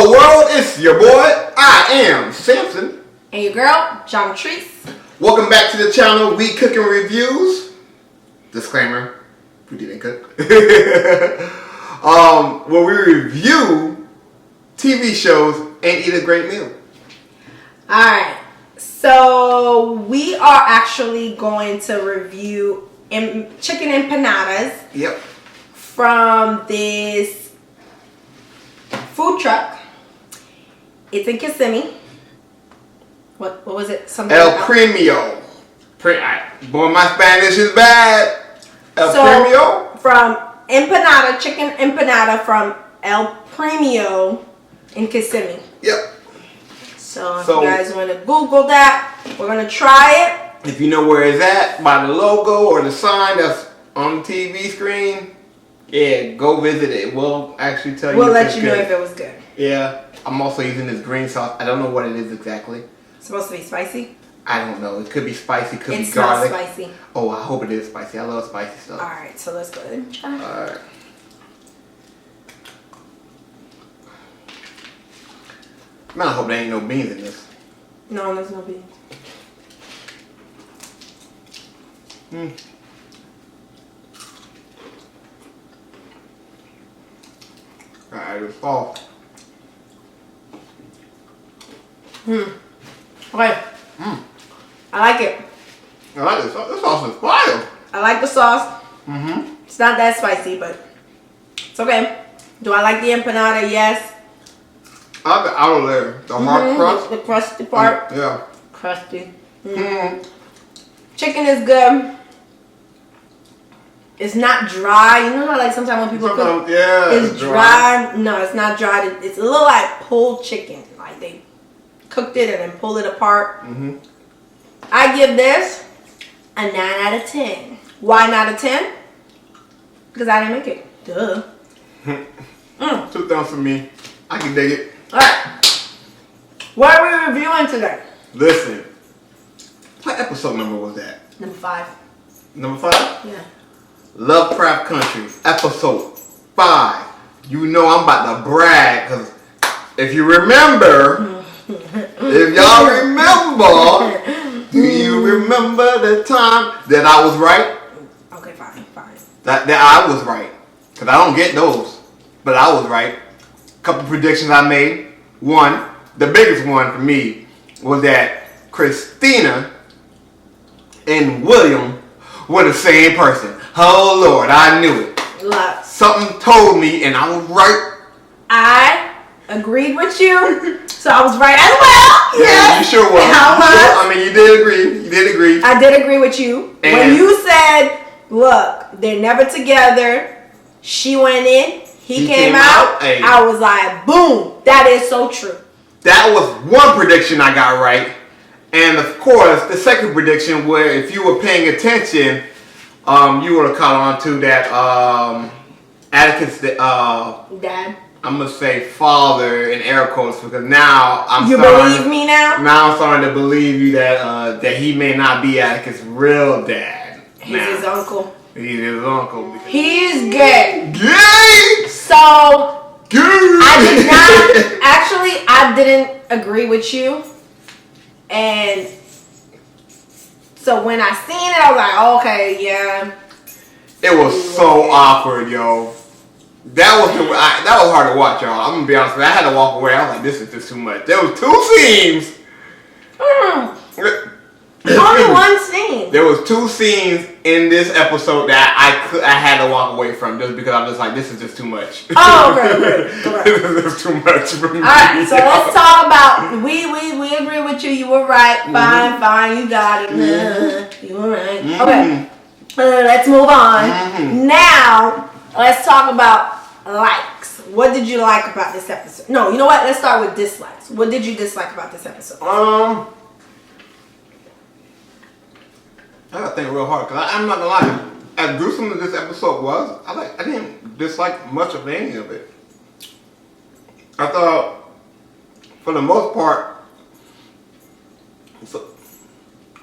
Hello world, it's your boy, I am Samson. And your girl, John Treese. Welcome back to the channel, We Cook and Reviews. Disclaimer, we didn't cook. Where we review TV shows and eat a great meal. Alright, so we are actually going to review chicken empanadas. Yep. From this food truck. It's in Kissimmee. What was it? Something El Premio. Boy, my Spanish is bad. El Premio? From chicken empanada from El Premio in Kissimmee. Yep. So if you guys want to Google that, we're going to try it. If you know where it's at, by the logo or the sign that's on the TV screen, yeah, go visit it. We'll actually tell you. We'll let you know if it was good. Yeah. I'm also using this green sauce. I don't know what it is exactly. It's supposed to be spicy? I don't know. It could be spicy, could be garlic. It smells spicy. Oh, I hope it is spicy. I love spicy stuff. Alright, so let's go ahead and try. Alright. Man, I hope there ain't no beans in this. No, there's no beans. Alright, it's soft. Okay. I like it. I like this. This sauce is fire. I like the sauce. It's not that spicy, but it's okay. Do I like the empanada? Yes. I like the outer layer. The hard crust. The crusty part. Yeah. Crusty. Chicken is good. It's not dry. You know how like sometimes when people cook, it's dry. No, it's not dry. It's a little like pulled chicken. Like they cooked it and then pulled it apart. I give this a 9 out of 10. Why not a 10? Because I didn't make it. Duh. 2 thumbs for me. I can dig it. Alright. What are we reviewing today? Listen. What episode number was that? Number 5. Number 5? Yeah. Lovecraft Country, episode 5. You know I'm about to brag, because if you remember, if y'all remember, do you remember the time that I was right? Okay, fine. That I was right. Because I don't get those. But I was right. Couple predictions I made. One, the biggest one for me, was that Christina and William were the same person. Oh Lord, I knew it. Look. Something told me and I was right. I agreed with you, so I was right as well. Yeah, you sure was. I mean, you did agree. I did agree with you. And when you said, look, they're never together. She went in, he came out. Hey. I was like, boom, that is so true. That was one prediction I got right. And of course, the second prediction where if you were paying attention, you would have caught on to that Atticus, Dad. I'm gonna say father in air quotes because now You believe me now? Now I'm starting to believe you that that he may not be Atticus' real dad. He's his uncle. He's his uncle. He's gay. Gay. So gay. I didn't agree with you, and so when I seen it, I was like, okay, yeah. It was so awkward, yo. That was hard to watch, y'all. I'm gonna be honest with you. I had to walk away. I was like, this is just too much. There was 2 scenes. Only one scene. There was 2 scenes in this episode that I had to walk away from just because I'm just like, this is just too much. Oh, okay. This is just too much for me. All right, so let's talk about. We agree with you. You were right. Fine. You got it. You were right. Okay. Let's move on. Now, let's talk about likes. What did you like about this episode? No, you know what? Let's start with dislikes. What did you dislike about this episode? I gotta think real hard because I'm not gonna lie. As gruesome as this episode was, I didn't dislike much of any of it. I thought, for the most part,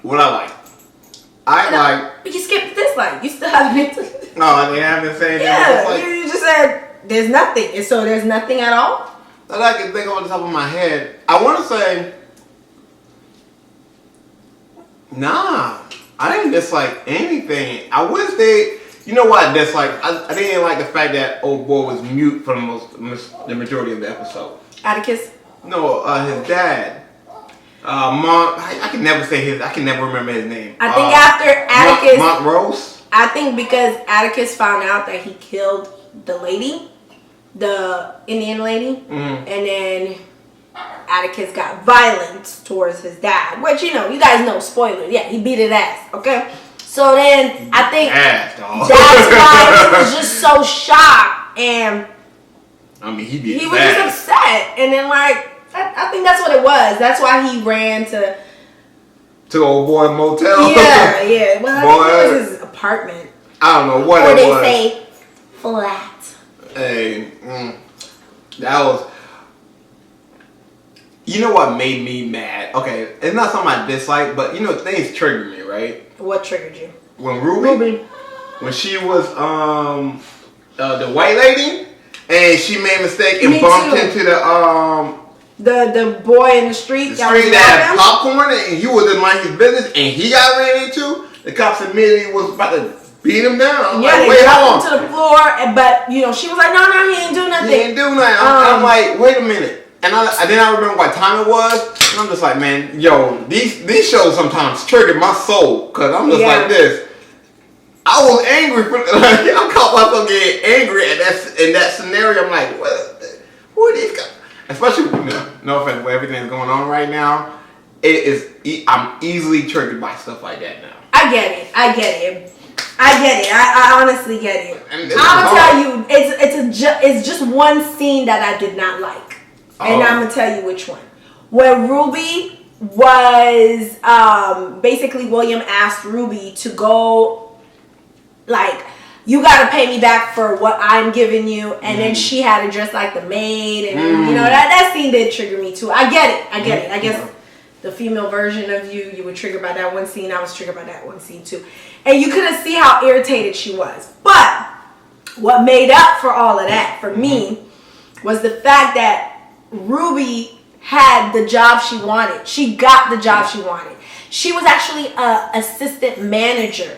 what I like. But you skipped the dislike. You still haven't been. No, I haven't said anything. Yeah, you just said there's nothing. And so there's nothing at all? that I can think of on the top of my head, I want to say, nah, I didn't dislike anything. I wish they, you know what I dislike? I didn't like the fact that old boy was mute for the majority of the episode. Atticus? No, his dad. Mont, I can never say his, I can never remember his name. I think after Atticus. Montrose? I think because Atticus found out that he killed the lady, the Indian lady, and then Atticus got violent towards his dad, which, you know, you guys know, spoiler, yeah, he beat his ass, okay? So then I think that's why he was just so shocked, and I mean, he was just upset, and then like, I think that's what it was. That's why he ran to old boy motel. Yeah. Well, I think it was his apartment. I don't know what or it was. Or they say flat. Hey, that was. You know what made me mad? Okay, it's not something I dislike, but you know things triggered me, right? What triggered you? When Ruby, when she was the white lady, and she made a mistake and bumped into the boy in the street. That had popcorn, and he wasn't mind his business, and he got ran into. The cops immediately was about to beat him down. Yeah, like, they dropped him to the floor, but you know she was like, "No, he ain't do nothing." He ain't do nothing. I'm like, wait a minute. And then I remember what time it was, and I'm just like, man, yo, these shows sometimes trigger my soul, cause I'm just like this. I was angry I caught myself getting angry in that scenario. I'm like, who are these guys? Especially, no offense, with everything's going on right now, I'm easily triggered by stuff like that now. I get it. I honestly get it. I'm gonna tell you, it's just one scene that I did not like. And I'm going to tell you which one. When Ruby was, basically William asked Ruby to go, like, you got to pay me back for what I'm giving you. And then she had to dress like the maid. And, you know, that scene did trigger me too. I get it. I guess the female version of you were triggered by that one scene. I was triggered by that one scene too. And you couldn't see how irritated she was. But what made up for all of that for me was the fact that Ruby had the job she wanted. She got the job she wanted. She was actually an assistant manager.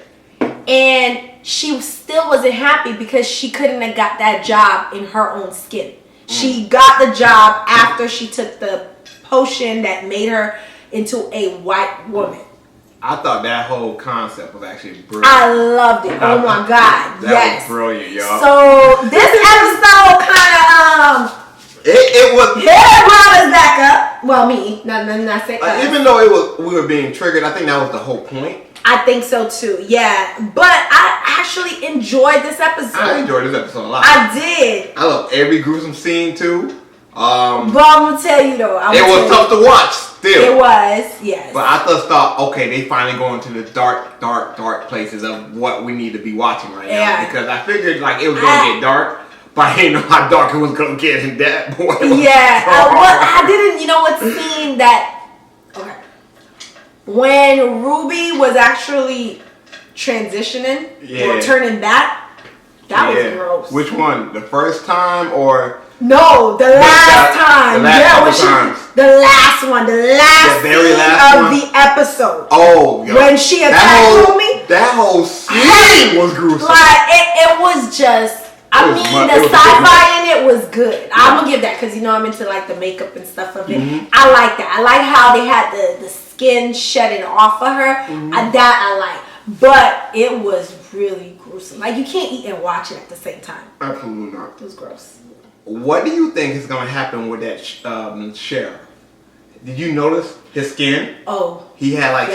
And she still wasn't happy because she couldn't have got that job in her own skin. She got the job after she took the potion that made her into a white woman. I thought that whole concept was actually brilliant. I loved it. Oh my God. That was brilliant, y'all. So this episode kind of It was. Yeah, brought us back up. Well, me, not say us. Even though we were being triggered, I think that was the whole point. I think so too. Yeah, but I actually enjoyed this episode. I enjoyed this episode a lot. I did. I love every gruesome scene too. But I'm gonna tell you though, it was tough to watch. Still, it was. Yes. But I just thought, okay, they finally go into the dark places of what we need to be watching right now, because I figured like it was gonna get dark. But I didn't know how dark it was gonna get in that boy. Yeah, I didn't. You know what scene that? Okay. When Ruby was actually transitioning or turning back, that was gross. Which one? The first time or? No, the last time. The last one. The last scene of the episode. Oh, yo. When she attacked me. That whole scene was gruesome. Like it was just. I mean, the sci-fi in it was good. I'm gonna give that because you know I'm into like the makeup and stuff of it. I like that. I like how they had the skin shedding off of her. That I like, but it was really gruesome. Like you can't eat and watch it at the same time. Absolutely not. It was gross. What do you think is gonna happen with that sheriff? Did you notice his skin? Oh, he had like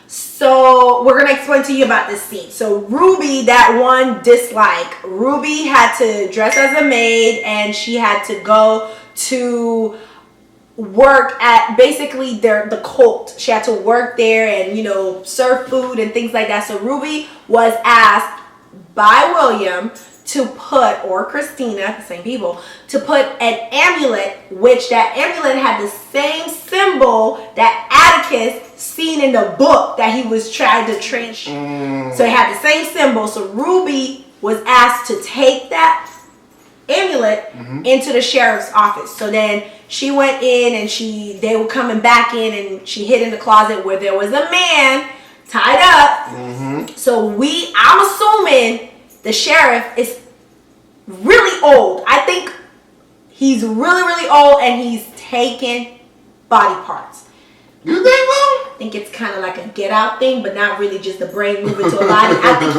So we're gonna explain to you about this scene. So Ruby, that one dislike, Ruby had to dress as a maid and she had to go to work at basically the cult. She had to work there and, you know, serve food and things like that. So Ruby was asked by William to put, or Christina, the same people, to put an amulet, which that amulet had the same symbol that Atticus seen in the book that he was trying to train. So it had the same symbol. So Ruby was asked to take that amulet into the sheriff's office. So then she went in and they were coming back in and she hid in the closet where there was a man tied up. So I'm assuming the sheriff is really old. I think he's really, really old and he's taking body parts. You think so? I think it's kind of like a get out thing, but not really just the brain moving to a body. I think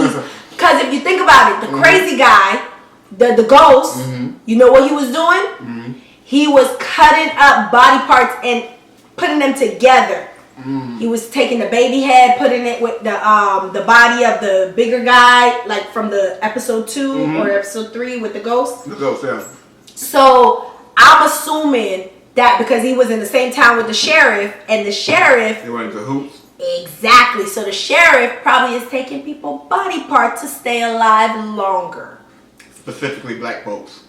because if you think about it, the crazy guy, the ghost, you know what he was doing? He was cutting up body parts and putting them together. He was taking the baby head, putting it with the body of the bigger guy, like from the episode 2 or episode 3 with the ghost. The ghost, yeah. So I'm assuming that because he was in the same town with the sheriff, and the sheriff... They went into hoops? Exactly. So the sheriff probably is taking people's body parts to stay alive longer. Specifically black folks.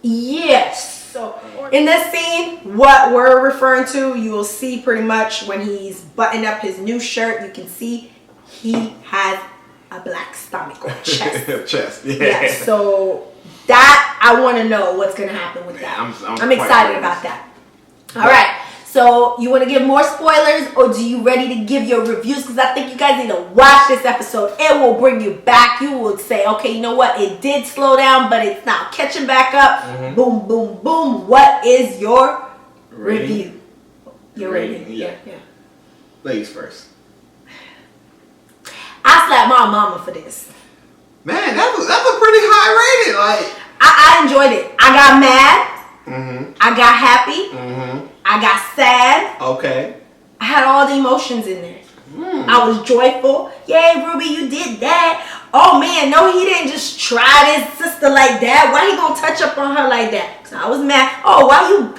Yes. So in this scene, what we're referring to, you will see pretty much when he's buttoning up his new shirt, you can see he has a black stomach or chest. Chest, yeah. Yeah, so that, I want to know what's going to happen with that. I'm excited about that. All right. So you want to give more spoilers, or do you ready to give your reviews? Because I think you guys need to watch this episode. It will bring you back. You will say, okay, you know what? It did slow down, but it's now catching back up. Boom, boom, boom. What is your review? Your rating? Yeah. Ladies first. I slapped my mama for this. Man, that's a pretty high rating. Like I enjoyed it. I got mad. I got happy. I got sad. Okay. I had all the emotions in there. I was joyful. Yay, Ruby, you did that. Oh man, no, he didn't just try his sister like that. Why he gonna touch up on her like that? So I was mad. Oh, why y'all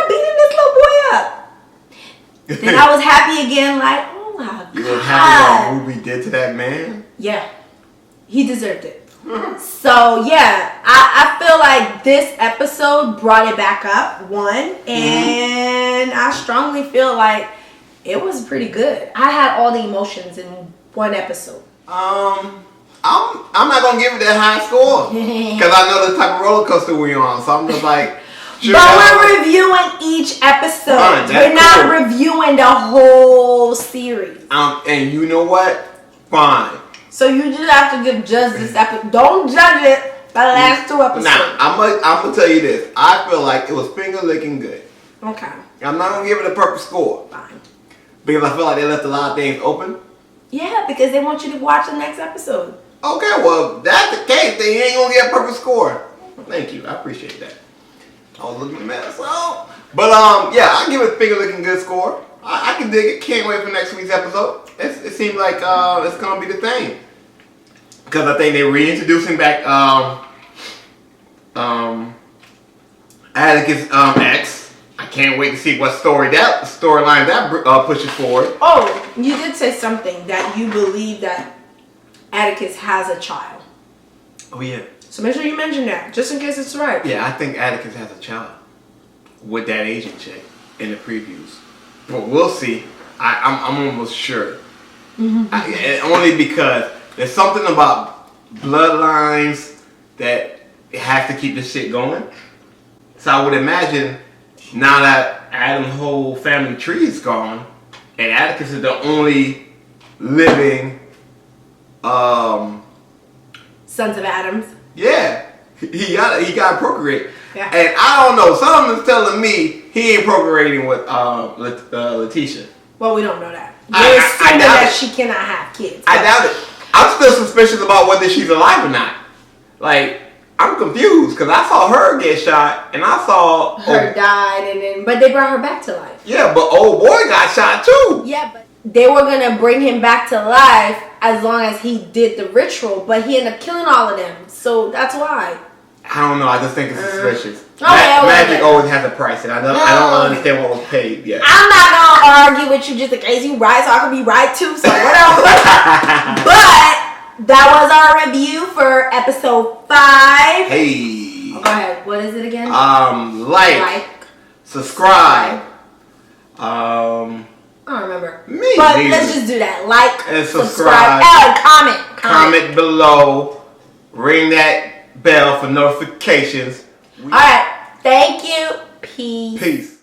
beating this little boy up? Then I was happy again, like, oh my God. You were happy what Ruby did to that man? Yeah. He deserved it. So yeah, I feel like this episode brought it back up, and I strongly feel like it was pretty good. I had all the emotions in one episode. I'm not gonna give it that high score because I know the type of roller coaster we're on. So I'm just like, but we're reviewing each episode. We're not reviewing the whole series. And you know what? Fine. So you just have to give just this episode. Don't judge it by the last 2 episodes. Nah, I'm gonna tell you this. I feel like it was finger licking good. Okay. I'm not gonna give it a perfect score. Fine. Because I feel like they left a lot of things open. Yeah, because they want you to watch the next episode. Okay, well, if that's the case, then you ain't gonna get a perfect score. Thank you. I appreciate that. I was looking at that, so. But yeah, I give it a finger licking good score. I can dig it. Can't wait for next week's episode. It seems like it's gonna be the thing. Because I think they're reintroducing back Atticus X. I can't wait to see what storyline that pushes forward. Oh, you did say something that you believe that Atticus has a child. Oh yeah. So make sure you mention that, just in case it's right. Yeah, I think Atticus has a child with that Asian chick in the previews. But we'll see. I'm almost sure. Only because there's something about bloodlines that it has to keep this shit going. So I would imagine now that Adam's whole family tree is gone, and Atticus is the only living Sons of Adams. Yeah, he got to procreate. Yeah. And I don't know. Something's telling me he ain't procreating with Letitia. Well, we don't know that. You're assuming that she cannot have kids. I doubt it. I'm still suspicious about whether she's alive or not. Like, I'm confused because I saw her get shot and I saw her died, but they brought her back to life. Yeah, but old boy got shot too. Yeah, but they were gonna bring him back to life as long as he did the ritual, but he ended up killing all of them. So that's why. I don't know. I just think it's suspicious. Magic always has a price, and I don't understand what was paid yet. I'm not gonna argue with you just in case you right, so I can be right too. So whatever. But that was our review for episode 5. Hey. Oh, go ahead. What is it again? Like, subscribe. I don't remember. But let's just do that. Like, and subscribe. And comment. Comment below. Ring that bell for notifications. All right. Thank you. Peace. Peace.